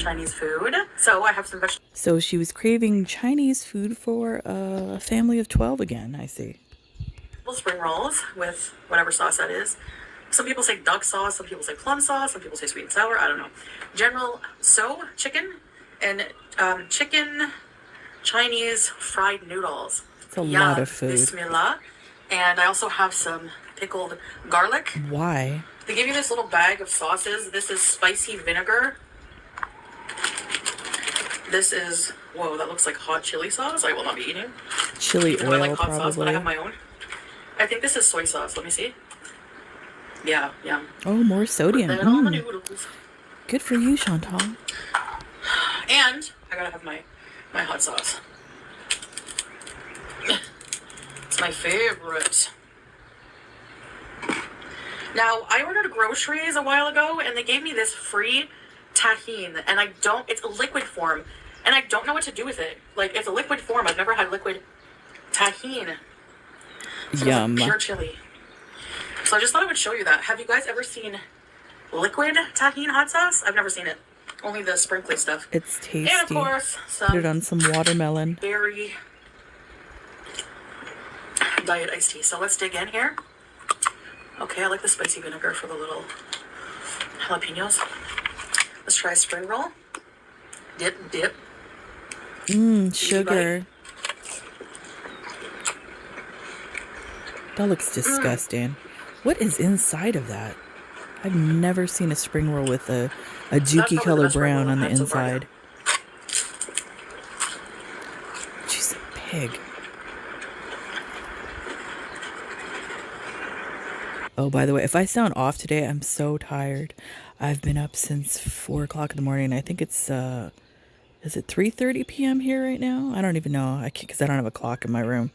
Chinese food. So I have some vegetables. So she was craving Chinese food for a family of 12 again, I see. Spring rolls with whatever sauce that is. Some people say duck sauce, some people say plum sauce, some people say sweet and sour, I don't know. General so chicken and chicken Chinese fried noodles. It's a lot of food. Bismillah. And I also have some pickled garlic. Why? They give you this little bag of sauces. This is spicy vinegar. This is, whoa, that looks like hot chili sauce. I will not be eating. Chili oil, I like hot probably. sauce, but I have my own. I think this is soy sauce. Let me see. Yeah. Oh, more sodium. Put that on the noodles. Good for you, Chantal. And I gotta have my hot sauce. It's my favorite. Now, I ordered groceries a while ago, and they gave me this free tahine, and it's a liquid form, and I don't know what to do with it. Like, it's a liquid form. I've never had liquid tahine. So Yum. Pure chili. So I just thought I would show you that. Have you guys ever seen liquid tahine hot sauce? I've never seen it. Only the sprinkly stuff. It's tasty. And of course, put it on some watermelon. Berry diet iced tea. So let's dig in here. Okay, I like the spicy vinegar for the little jalapenos. Let's try a spring roll. Dip. Sugar. That looks disgusting. What is inside of that? I've never seen a spring roll with a dookie color brown on the inside. She's a pig. Oh, by the way, if I sound off today, I'm so tired. I've been up since 4 o'clock in the morning. I think it's, is it 3:30 p.m. here right now? I don't even know. Because I don't have a clock in my room.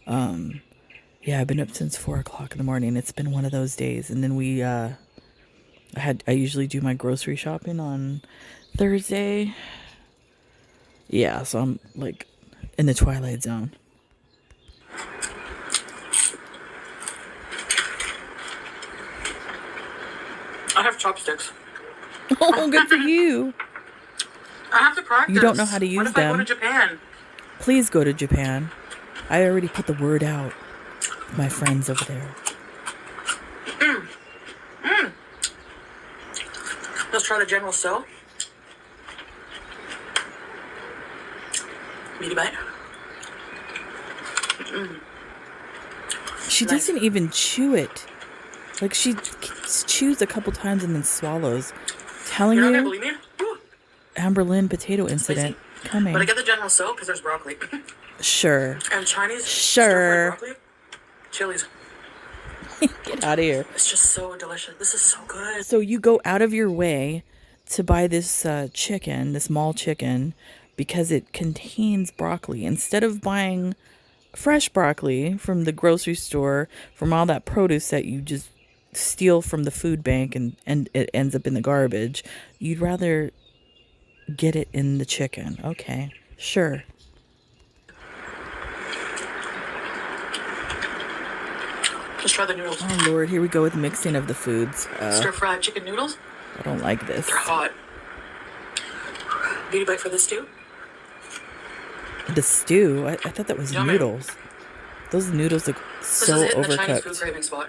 Yeah, I've been up since 4 o'clock in the morning. It's been one of those days. And then I usually do my grocery shopping on Thursday. Yeah, so I'm like in the twilight zone. I have chopsticks. Oh, good for you. I have to practice. You don't know how to use them. What if them? I go to Japan? Please go to Japan. I already put the word out. My friends over there. Let's try the General So. Meaty bite. She doesn't even chew it. Like, she chews a couple times and then swallows. Telling You're not you, gonna believe me? Woo. Amberlyn potato incident coming. But I get the General So because there's broccoli. Sure. And Chinese. Sure. Broccoli, chilies. Get out of here. It's just so delicious. This is so good. So you go out of your way to buy this chicken, this mall chicken, because it contains broccoli. Instead of buying fresh broccoli from the grocery store, from all that produce that you just steal from the food bank and it ends up in the garbage, you'd rather get it in the chicken. Okay, sure. Let's try the noodles. Oh Lord, here we go with mixing of the foods. Stir-fried chicken noodles. I don't like this. They're hot. Beauty bite for the stew. The stew? I thought that was Yummy. noodles. Those noodles look so this is hitting the Chinese food overcooked. craving spot.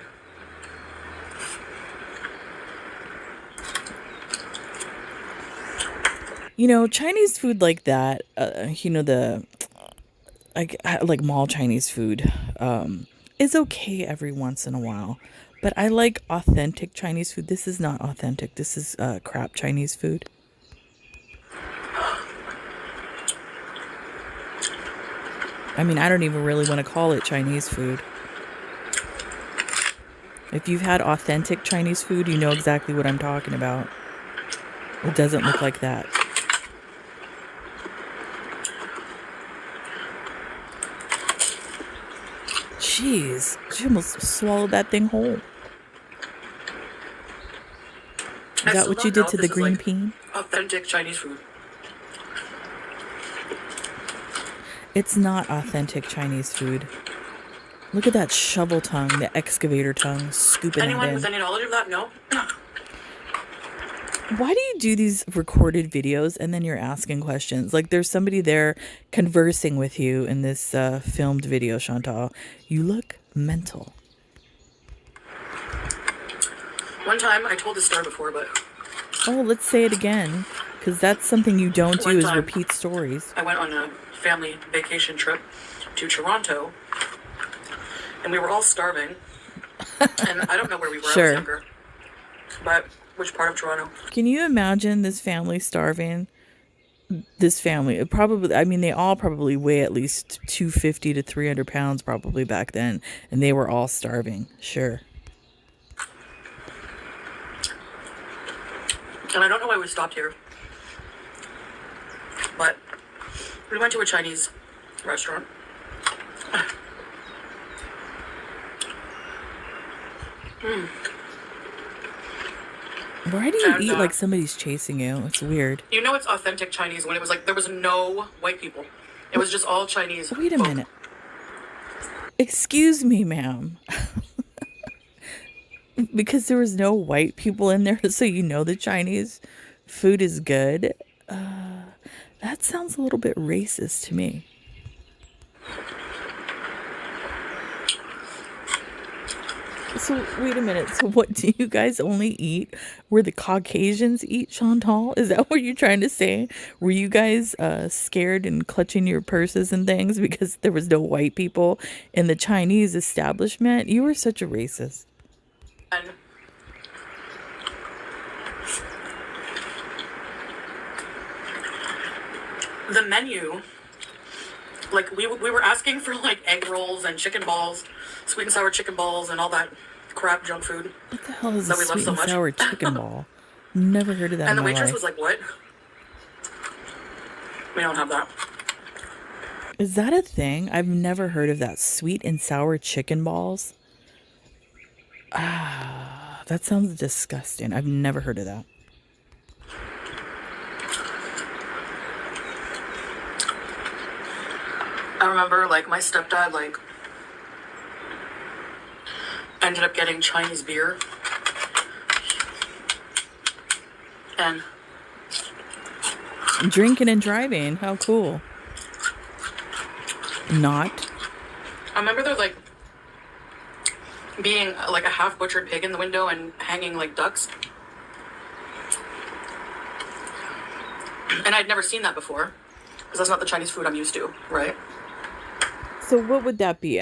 You know, Chinese food like that, like mall Chinese food, is okay every once in a while. But I like authentic Chinese food. This is not authentic. This is crap Chinese food. I mean, I don't even really want to call it Chinese food. If you've had authentic Chinese food, you know exactly what I'm talking about. It doesn't look like that. Jeez, she almost swallowed that thing whole. Is that what you did to the green bean? Authentic Chinese food. It's not authentic Chinese food. Look at that shovel tongue, the excavator tongue, scooping Anyone it with in. any knowledge of that? No. Why do you do these recorded videos and then you're asking questions? Like there's somebody there conversing with you in this filmed video, Chantal. You look mental. One time, I told this story before, but Oh, let's say it again, because that's something you don't do one is time repeat stories. I went on a family vacation trip to Toronto, and we were all starving. And I don't know where we were. I was Sure. younger, but which part of Toronto? Can you imagine this family starving? This family, it probably, I mean, they all probably weigh at least 250 to 300 pounds probably back then, and they were all starving. Sure. And I don't know why we stopped here, but we went to a Chinese restaurant. Why do you And eat like somebody's chasing you? It's weird. you know it's authentic Chinese when it was like there was no white people. It was just all Chinese. Wait a folk. minute. Excuse me, ma'am. Because there was no white people in there, so you know the Chinese food is good. That sounds a little bit racist to me. So wait a minute. So what do you guys only eat where the Caucasians eat, Chantal? Is that what you're trying to say? Were you guys scared and clutching your purses and things because there was no white people in the Chinese establishment? You were such a racist. And the menu, like we were asking for like egg rolls and chicken balls, sweet and sour chicken balls, and all that crap junk food What the hell is a that we love sweet so and much. sour chicken ball? Never heard of that And in the my waitress life. was like, "What? We don't have that." Is that a thing? I've never heard of that. Sweet and sour chicken balls? That sounds disgusting. I've never heard of that. I remember like my stepdad like ended up getting Chinese beer, and Drinking and driving. How cool. Not. I remember there like being like a half butchered pig in the window and hanging like ducks, and I'd never seen that before because that's not the Chinese food I'm used to, right? So what would that be?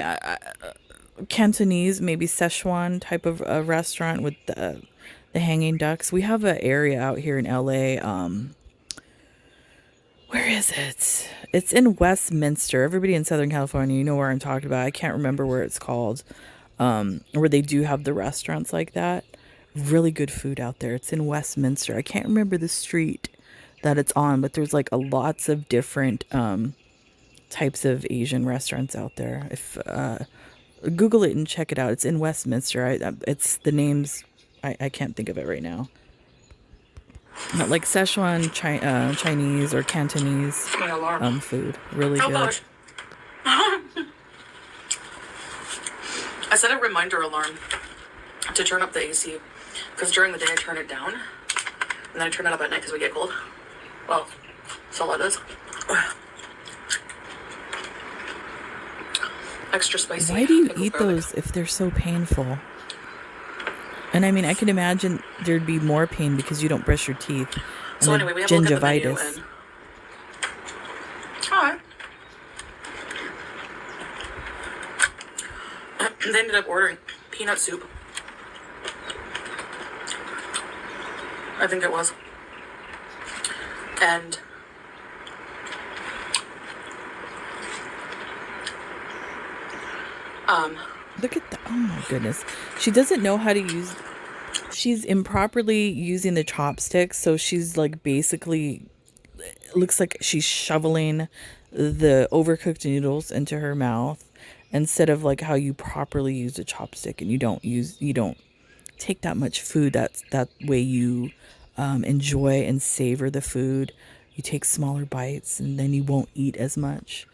Cantonese, maybe Szechuan type of restaurant with the hanging ducks. We have an area out here in LA. Where is it? It's in Westminster. Everybody in Southern California, you know where I'm talking about. I can't remember where it's called. Where they do have the restaurants like that. Really good food out there. It's in Westminster. I can't remember the street that it's on, but there's like lots of different types of Asian restaurants out there. If Google it and check it out. It's in Westminster. It's the names. I can't think of it right now. Not like Szechuan Chinese or Cantonese My alarm. food. Really Oh good. gosh. I set a reminder alarm to turn up the AC because during the day I turn it down and then I turn it up at night because we get cold. Well, that's all it is. Extra spicy. Why do you pickled eat garlic. those if they're so painful? And I mean, I can imagine there'd be more pain because you don't brush your teeth. And So the anyway, we have a look at the menu gingivitis. and alright. They ended up ordering peanut soup. I think it was. And Look at that. Oh my goodness. She doesn't know how to use. She's improperly using the chopsticks. So she's like basically. It looks like she's shoveling the overcooked noodles into her mouth instead of like how you properly use a chopstick, and you don't take that much food. That way you enjoy and savor the food. You take smaller bites and then you won't eat as much.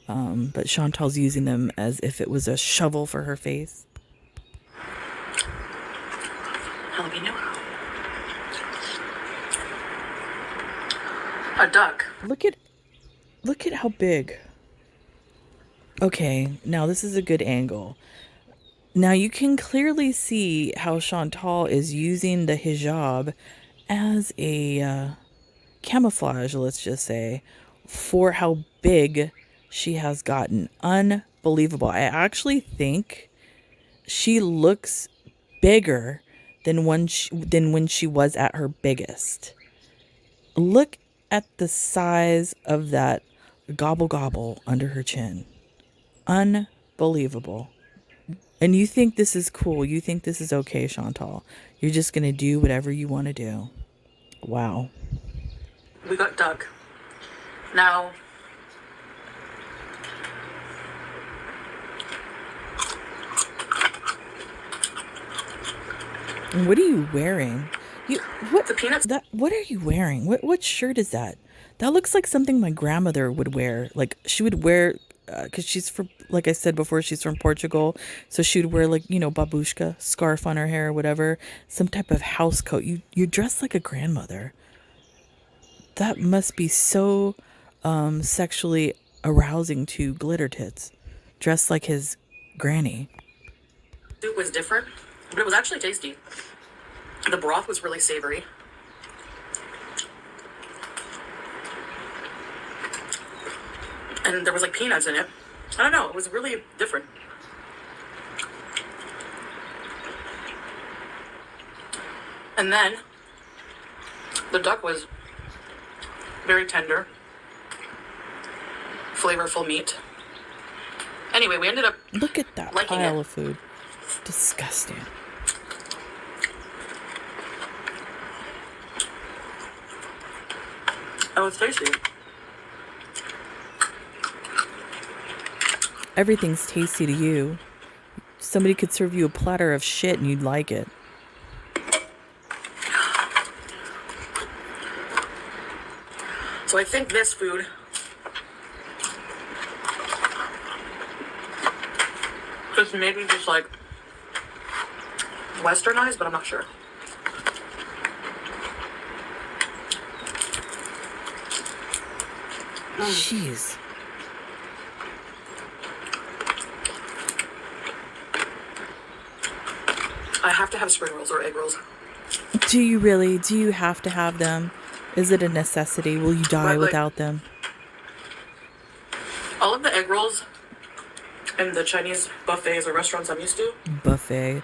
But Chantal's using them as if it was a shovel for her face. jalapeno. A duck. Look at how big. Okay, now this is a good angle. Now you can clearly see how Chantal is using the hijab as a camouflage, let's just say, for how big she has gotten. Unbelievable. I actually think she looks bigger than when she was at her biggest. Look at the size of that gobble gobble under her chin. Unbelievable. And you think this is cool. You think this is okay, Chantal. You're just going to do whatever you want to do. Wow. We got duck. Now, What are you wearing? You what the peanuts. what are you wearing? What shirt is that? That looks like something my grandmother would wear. Like she would wear cuz she's from, like I said before, she's from Portugal, so she would wear, like, babushka, scarf on her hair or whatever, some type of house coat. You dress like a grandmother. That must be so sexually arousing to Glitter Tits. Dressed like his granny. Soup was different, but it was actually tasty. The broth was really savory. And there was like peanuts in it. I don't know, it was really different. And then the duck was very tender, flavorful meat. Anyway, we ended up Look at that liking pile it. of food. Disgusting. It was tasty. Everything's tasty to you. Somebody could serve you a platter of shit and you'd like it. So I think this food is maybe just like westernized, but I'm not sure. Jeez. I have to have spring rolls or egg rolls. Do you really? Do you have to have them? Is it a necessity? Will you die But like without them? all of the egg rolls in the Chinese buffets or restaurants I'm used to Buffet.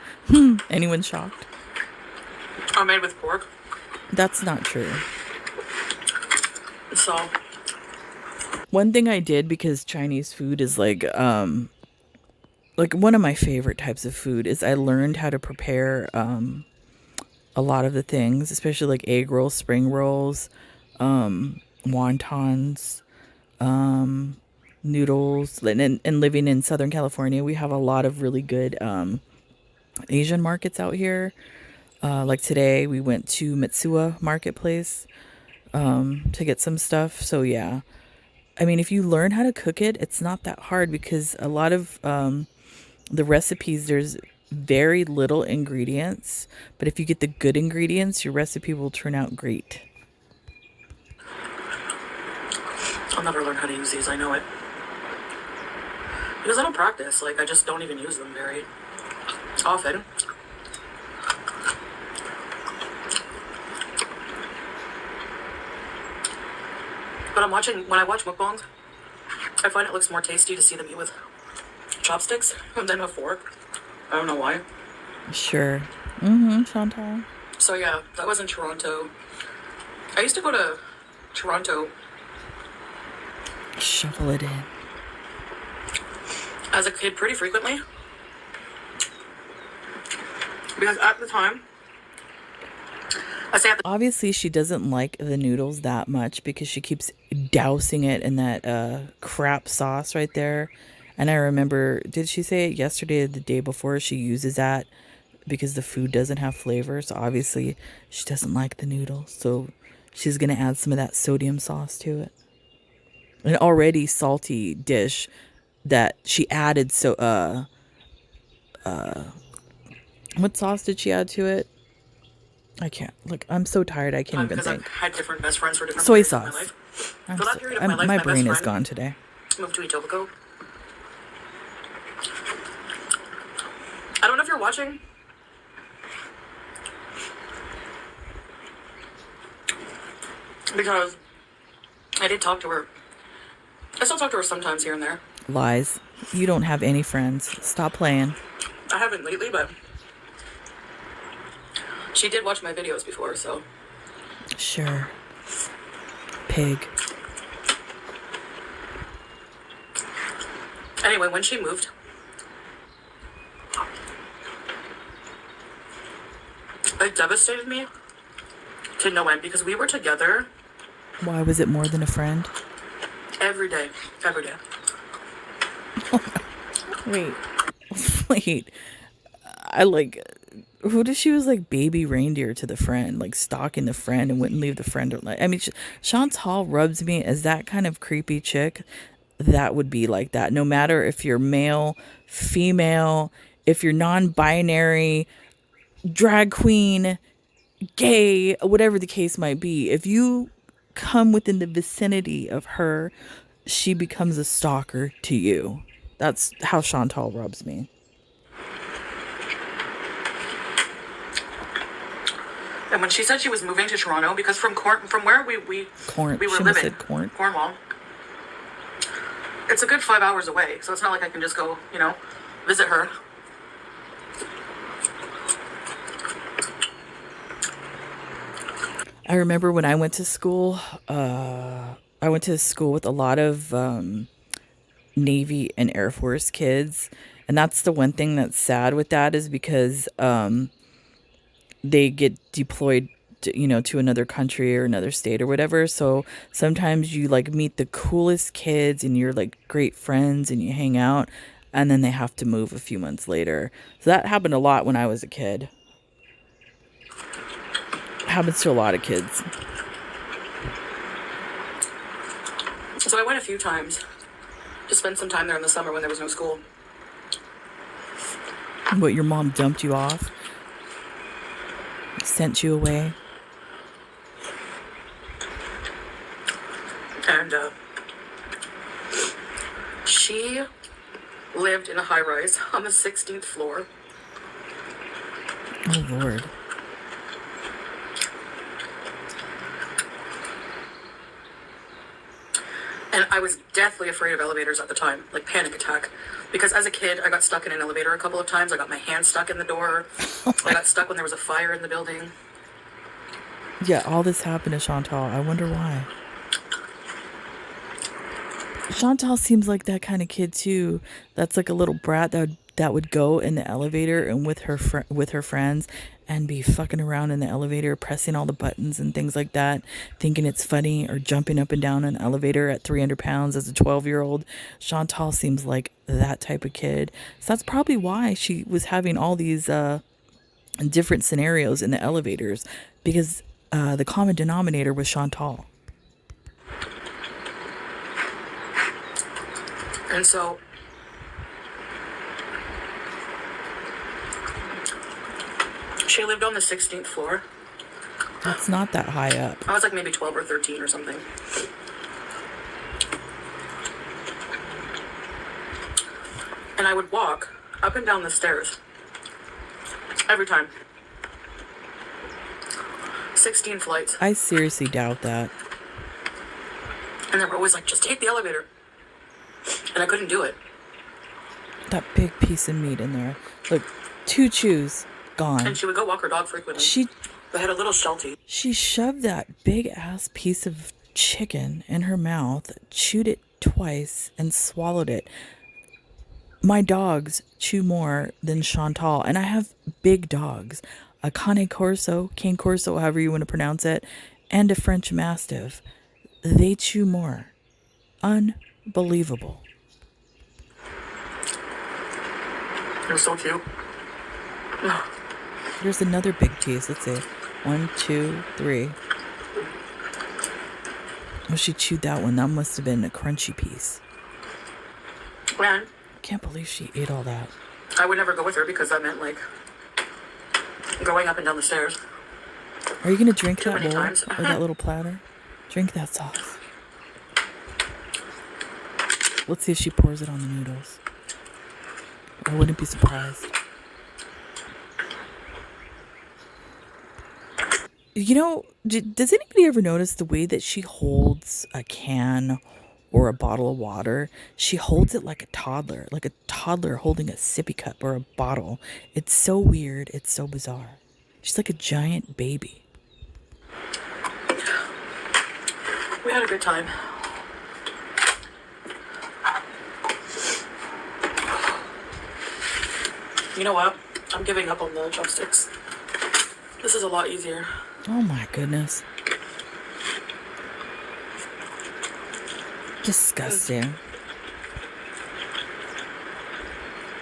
Anyone shocked? are made with pork. That's not true. So One thing I did, because Chinese food is like one of my favorite types of food, is I learned how to prepare a lot of the things, especially like egg rolls, spring rolls, wontons, noodles. And living in Southern California, we have a lot of really good Asian markets out here. Like today, we went to Mitsuwa Marketplace to get some stuff. So yeah, I mean, if you learn how to cook it, it's not that hard, because a lot of the recipes, there's very little ingredients, but if you get the good ingredients, your recipe will turn out great. I'll never learn how to use these, I know it. Because I don't practice, like I just don't even use them very often. But when I watch mukbangs, I find it looks more tasty to see them eat with chopsticks than a fork. I don't know why. Sure. Chantal. So yeah, that was in Toronto. I used to go to Toronto Shovel it in. as a kid pretty frequently. Because at the time, Obviously, she doesn't like the noodles that much because she keeps dousing it in that crap sauce right there. And I remember, did she say it yesterday or the day before? She uses that because the food doesn't have flavor. So obviously, she doesn't like the noodles. So she's going to add some of that sodium sauce to it. An already salty dish that she added. So, what sauce did she add to it? I can't. Like, I'm so tired. I can't even Because I've think. had different best friends for different Soy periods of my sauce. life. For that period of my life, My my best brain is friend gone today. moved to Etobicoke. I don't know if you're watching. Because I did talk to her. I still talk to her sometimes here and there. Lies. You don't have any friends. Stop playing. I haven't lately, but she did watch my videos before, so. Sure. Pig. Anyway, when she moved, it devastated me to no end because we were together Why was it more than a friend? every day. Every day. Wait. Wait. I like who does she was like baby reindeer to the friend, like stalking the friend and wouldn't leave the friend. I mean, Chantal rubs me as that kind of creepy chick that would be like that. No matter if you're male, female, if you're non-binary, drag queen, gay, whatever the case might be. If you come within the vicinity of her, she becomes a stalker to you. That's how Chantal rubs me. And when she said she was moving to Toronto, because from where we were living, Cornwall, it's a good 5 hours away. So it's not like I can just go, visit her. I remember when I went to school, I went to school with a lot of Navy and Air Force kids. And that's the one thing that's sad with that is because they get deployed to another country or another state or whatever. So sometimes you like meet the coolest kids and you're like great friends and you hang out and then they have to move a few months later. So that happened a lot when I was a kid. It happens to a lot of kids. So I went a few times to spend some time there in the summer when there was no school. What, your mom dumped you off? Sent you away? And she lived in a high-rise on the 16th floor. Oh, Lord. And I was deathly afraid of elevators at the time, like panic attack. Because as a kid, I got stuck in an elevator a couple of times. I got my hand stuck in the door. I got stuck when there was a fire in the building. Yeah, all this happened to Chantal. I wonder why. Chantal seems like that kind of kid too. That's like a little brat that would go in the elevator and with her friends and be fucking around in the elevator, pressing all the buttons and things like that, thinking it's funny, or jumping up and down an elevator at 300 pounds as a 12-year-old. Chantal seems like that type of kid. So that's probably why she was having all these different scenarios in the elevators, because the common denominator was Chantal. And so she lived on the 16th floor. That's not that high up. I was like maybe 12 or 13 or something. And I would walk up and down the stairs every time. 16 flights. I seriously doubt that. And they were always like, just take the elevator. And I couldn't do it. That big piece of meat in there. Look, 2 chews, gone. And she would go walk her dog frequently. They had a little Sheltie. She shoved that big ass piece of chicken in her mouth, chewed it twice, and swallowed it. My dogs chew more than Chantal, and I have big dogs. A Cane Corso, however you want to pronounce it, and a French Mastiff. They chew more. Unbelievable. It was so cute. There's another big piece. Let's see. 1, 2, 3. Oh, she chewed that one. That must have been a crunchy piece. Man, I can't believe she ate all that. I would never go with her because that meant like going up and down the stairs. Are you gonna drink too that many bowl times. or that little platter? Drink that sauce. Let's see if she pours it on the noodles. I wouldn't be surprised. You know, does anybody ever notice the way that she holds a can or a bottle of water? She holds it like a toddler holding a sippy cup or a bottle. It's so weird. It's so bizarre. She's like a giant baby. We had a good time. You know what? I'm giving up on the chopsticks. This is a lot easier. Oh my goodness. Disgusting.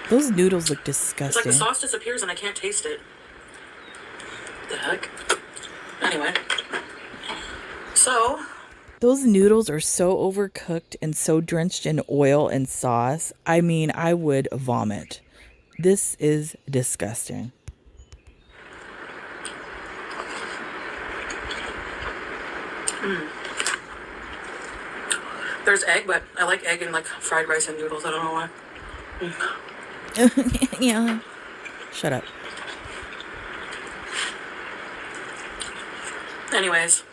Those noodles look It's like disgusting. the sauce disappears and I can't taste it. The heck? Anyway. So, Those noodles are so overcooked and so drenched in oil and sauce. I mean, I would vomit. This is disgusting. there's egg, but I like egg in like fried rice and noodles. I don't know why. Yeah. Shut up. Anyways.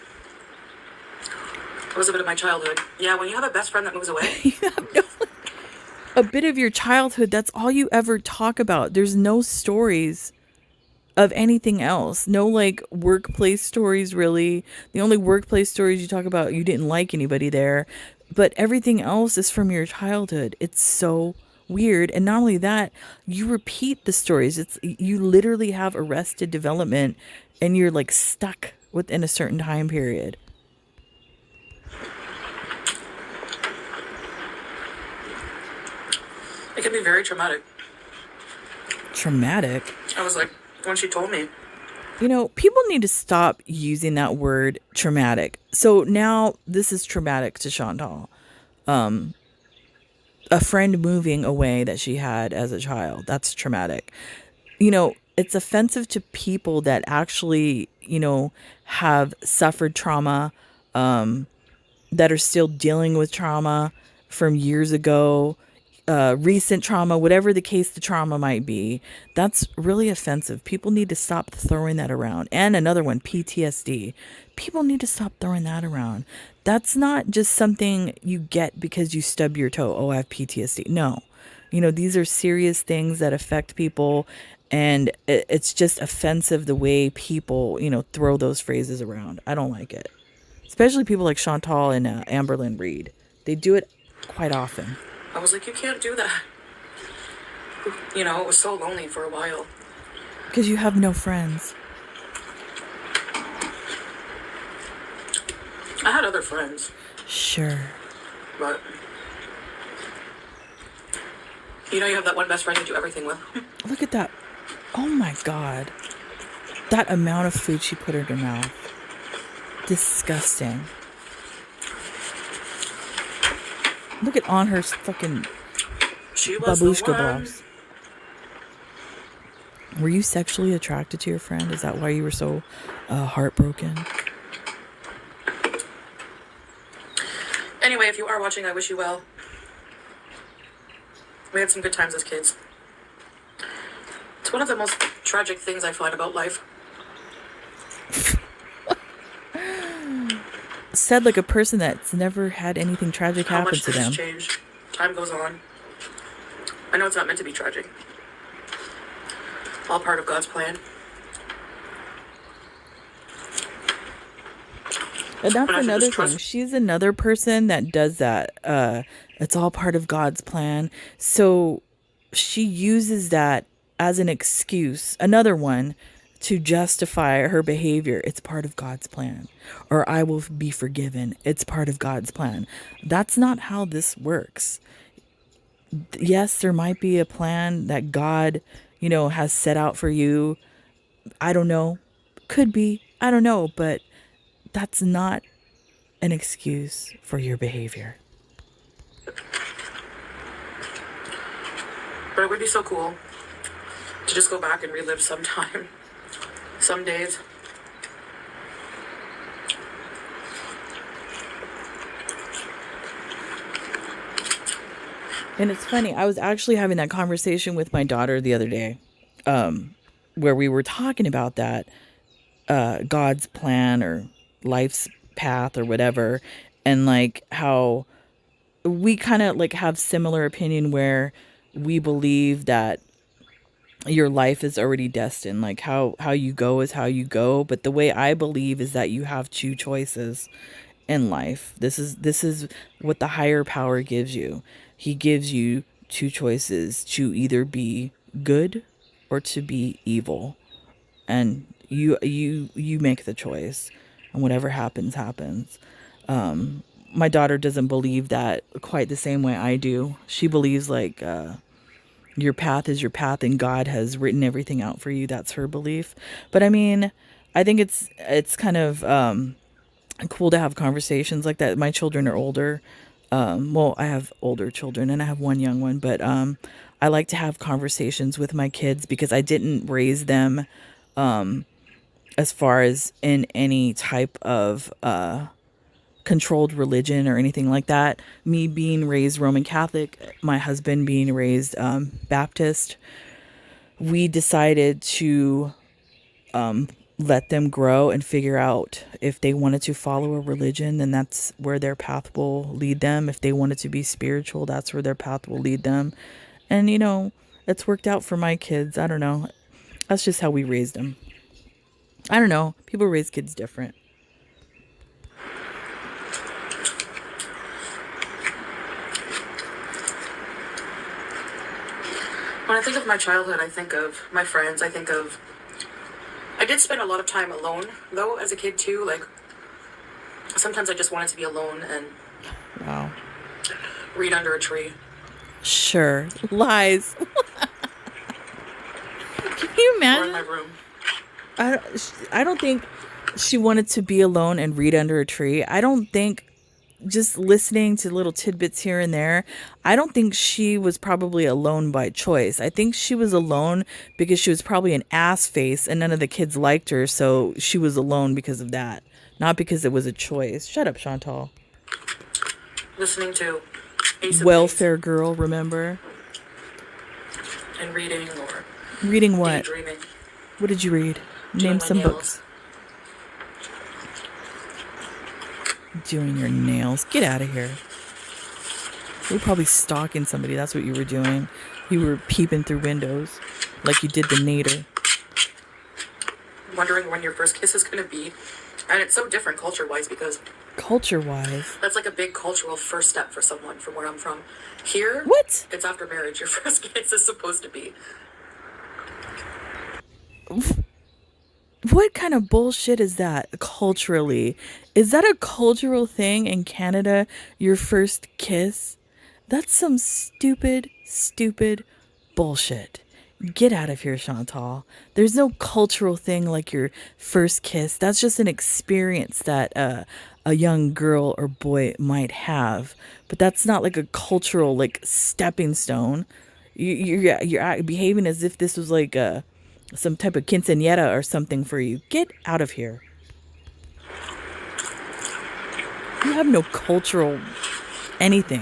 It was a bit of my childhood. Yeah, when you have a best friend that moves away. You have no, a bit of your childhood, that's all you ever talk about. There's no stories of anything else. No like workplace stories really. The only workplace stories you talk about, you didn't like anybody there, but everything else is from your childhood. It's so weird. And not only that, you repeat the stories. It's you literally have arrested development and you're like stuck within a certain time period. It can be very traumatic. Traumatic. I was like, when she told me. You know, people need to stop using that word traumatic. So now this is traumatic to Chantal. A friend moving away that she had as a child. That's traumatic. You know, it's offensive to people that actually, have suffered trauma, that are still dealing with trauma from years ago, recent trauma, whatever the case the trauma might be. That's really offensive. People need to stop throwing that around. And another one, PTSD. People need to stop throwing that around. That's not just something you get because you stub your toe. Oh, I have PTSD. No. These are serious things that affect people. And it's just offensive the way people, throw those phrases around. I don't like it. Especially people like Chantal and Amberlynn Reed. They do it quite often. I was like, you can't do that. It was so lonely for a while. Because you have no friends. I had other friends, Sure. but you have that one best friend you do everything with. Look at that. Oh my God. That amount of food she put in her mouth. Disgusting. Look at on her fucking She was the babushka one. blocks. Were you sexually attracted to your friend? Is that why you were so heartbroken? Anyway, if you are watching, I wish you well. We had some good times as kids. It's one of the most tragic things I find about life. Said like a person that's never had anything tragic How happen much to them. things change. Time goes on. I know it's not meant to be tragic. All part of God's plan. And that's And I should another just trust- thing. She's another person that does that. It's all part of God's plan. So she uses that as an excuse, another one, to justify her behavior. It's part of God's plan. Or I will be forgiven. It's part of God's plan. That's not how this works. Yes, there might be a plan that God, has set out for you. I don't know. Could be. I don't know. But that's not an excuse for your behavior. But it would be so cool to just go back and relive some time. Some days. And it's funny, I was actually having that conversation with my daughter the other day, where we were talking about that, God's plan or life's path or whatever, and like how we kind of like have similar opinion where we believe that your life is already destined, like how you go is how you go, but the way I believe is that you have two choices in life. This is what the higher power gives you. He gives you two choices, to either be good or to be evil, and you make the choice, and whatever happens happens. My daughter doesn't believe that quite the same way I do. She believes like, your path is your path and God has written everything out for you. That's her belief. But I mean, I think it's kind of cool to have conversations like that. My children are older. Well, I have older children and I have one young one, but I like to have conversations with my kids because I didn't raise them as far as in any type of controlled religion or anything like that. Me being raised Roman Catholic, my husband being raised Baptist, we decided to let them grow and figure out if they wanted to follow a religion, then that's where their path will lead them. If they wanted to be spiritual, that's where their path will lead them. And, it's worked out for my kids. I don't know. That's just how we raised them. I don't know. People raise kids different. When I think of my childhood, I think of my friends. I did spend a lot of time alone, though, as a kid, too. Like, sometimes I just wanted to be alone and Wow. read under a tree Sure. Lies. Can you or in my imagine? room. I don't think she wanted to be alone and read under a tree. I don't think, just listening to little tidbits here and there, I don't think she was probably alone by choice. I think she was alone because she was probably an ass face and none of the kids liked her, so she was alone because of that, not because it was a choice. Shut up, Chantal. Listening to Ace of Base Welfare girl, remember? and reading or Reading what? daydreaming, What did you read? doing Name my some nails. books. Doing your nails. Get out of here. You were probably stalking somebody. That's what you were doing. You were peeping through windows like you did the Nader. Wondering when your first kiss is going to be. And it's so different culture-wise because Culture wise. that's like a big cultural first step for someone from where I'm from. Here, What? it's after marriage. Your first kiss is supposed to be. What kind of bullshit is that culturally? Is that a cultural thing in Canada? Your first kiss? That's some stupid, stupid bullshit. Get out of here, Chantal. There's no cultural thing like your first kiss. That's just an experience that a young girl or boy might have. But that's not like a cultural like stepping stone. You're behaving as if this was like some type of quinceañera or something for you. Get out of here. You have no cultural anything.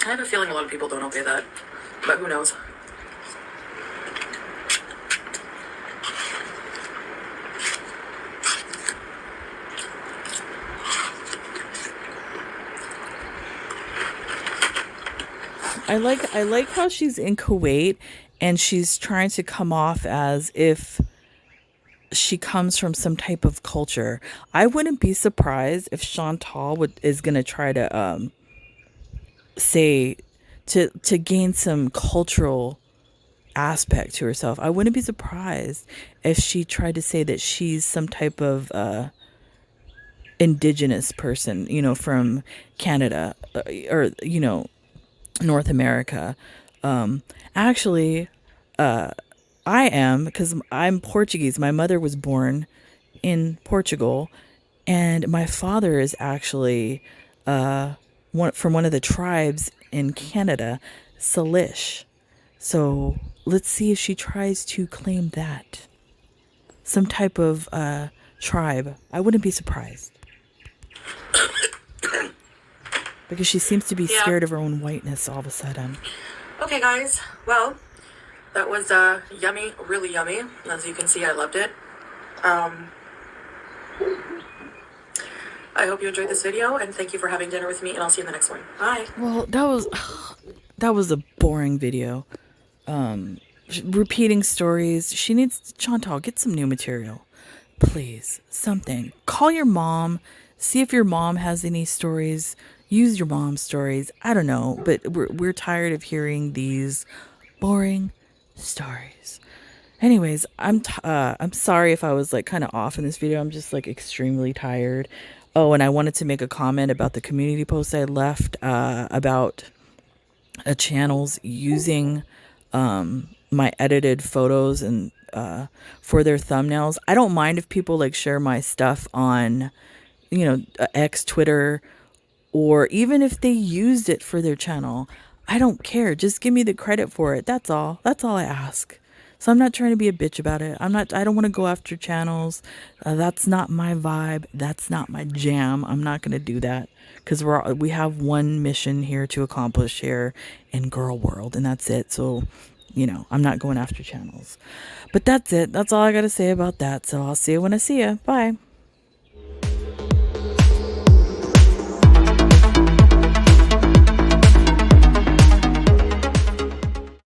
I have a feeling a lot of people don't obey that, but who knows? I like how she's in Kuwait and she's trying to come off as if she comes from some type of culture. I wouldn't be surprised if Chantal is gonna try to say to gain some cultural aspect to herself. I wouldn't be surprised if she tried to say that she's some type of indigenous person, from Canada, or North America. Actually, I am, because I'm Portuguese. My mother was born in Portugal, and my father is actually from one of the tribes in Canada, Salish. So let's see if she tries to claim that. Some type of tribe. I wouldn't be surprised. Because she seems to be Yeah, scared of her own whiteness all of a sudden. Okay, guys. Well, that was yummy, really yummy. As you can see, I loved it. Um, I hope you enjoyed this video, and thank you for having dinner with me, and I'll see you in the next one. Bye. Well, that was a boring video. Repeating stories. She needs Chantal, get some new material. Please, something. Call your mom. See if your mom has any stories. Use your mom's stories. I don't know, but we're tired of hearing these boring stories. Anyways, I'm sorry if I was like kind of off in this video. I'm just like extremely tired. Oh, and I wanted to make a comment about the community post I left about channels using my edited photos and for their thumbnails. I don't mind if people like share my stuff on, X, Twitter, or even if they used it for their channel. I don't care. Just give me the credit for it. That's all. That's all I ask. So I'm not trying to be a bitch about it. I don't want to go after channels. That's not my vibe. That's not my jam. I'm not going to do that because we have one mission here to accomplish here in girl world, and that's it. So, I'm not going after channels. But that's it. That's all I got to say about that. So I'll see you when I see you. Bye.